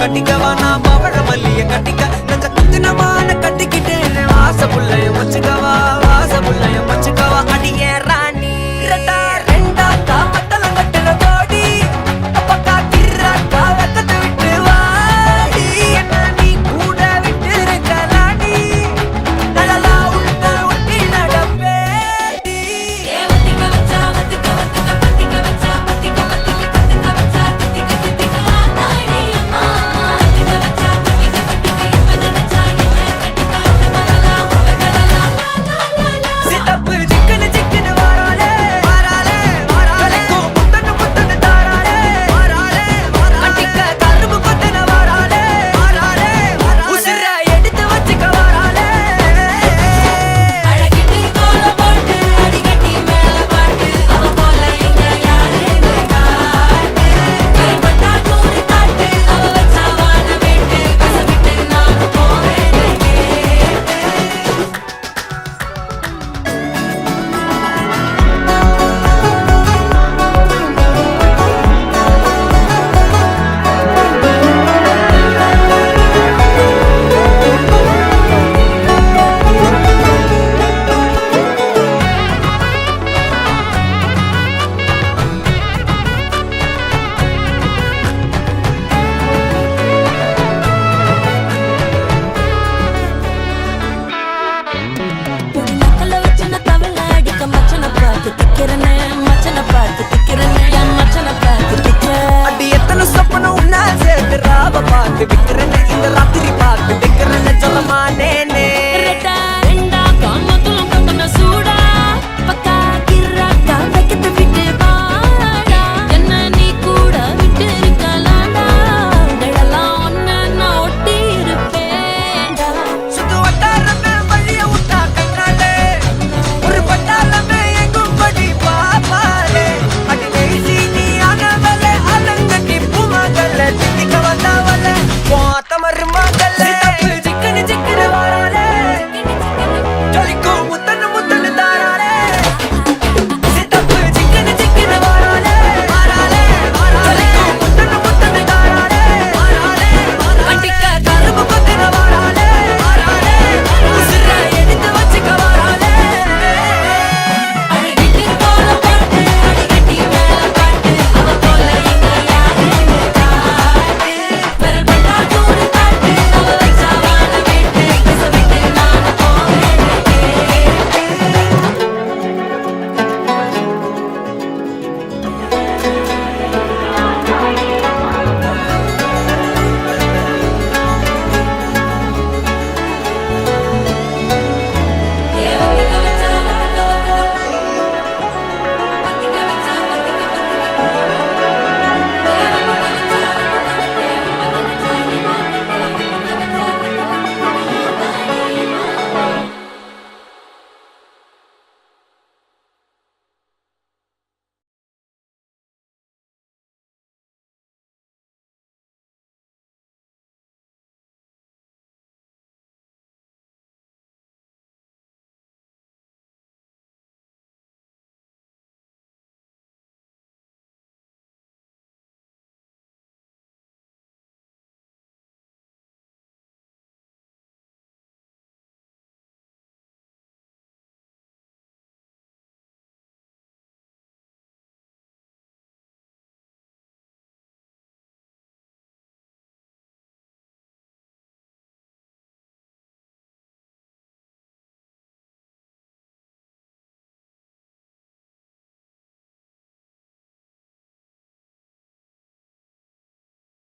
கட்டிக்கவா நான் பவழ மல்லிய கட்டிக்க நஞ்ச குத்தினமான கட்டிக்கிட்டேன் வாச புள்ளைய வச்சுக்கவா வாச புள்ளைய வச்சுக்கவா அடியே ராணி ரெண்டா காமத்தலம் கட்டுற கோடி அப்பக்கா கிராக்கா வெக்கத்தை விட்டு வாடி என்ன நீ கூட விட்டு இருக்கலாடி நலலா உள்ள ஒட்டி நடப்பேடி சித்தப்பு சிக்கனு சிக்கனு வாராளே வாராளே வாராளே முத்தன்னு முத்தன்னு தாராளே வாராளே கட்டிக்க கரும்பு கொத்தன வாராளே வாராளே உசிர எடுத்து வச்சுக்க வாராளே அழகிட்டு கோல போட்டு அடிக்கட்டி மேல பாட்டு அவ போல எங்க யாருன்னு காட்டு கைப்பட்டா நூறு காட்டு அவ வச்சா வாழ வேட்டு கசவிட்டு நானும் போவேன் பொடி நக்கல வச்சு நான் தவள அடிக்க மச்சனை பார்த்து திக்கிறனே மச்சனை பார்த்து திக்கிறனே என் மச்சனை பார்த்து திக்கிற அடி எத்தனை சொப்பனம் உன்னா சேர்த்து ராவ பார்த்து விக்கிறேன்னு இந்த ராத்திரி பார்த்து விக்கிறேன்னு சொல்லமானே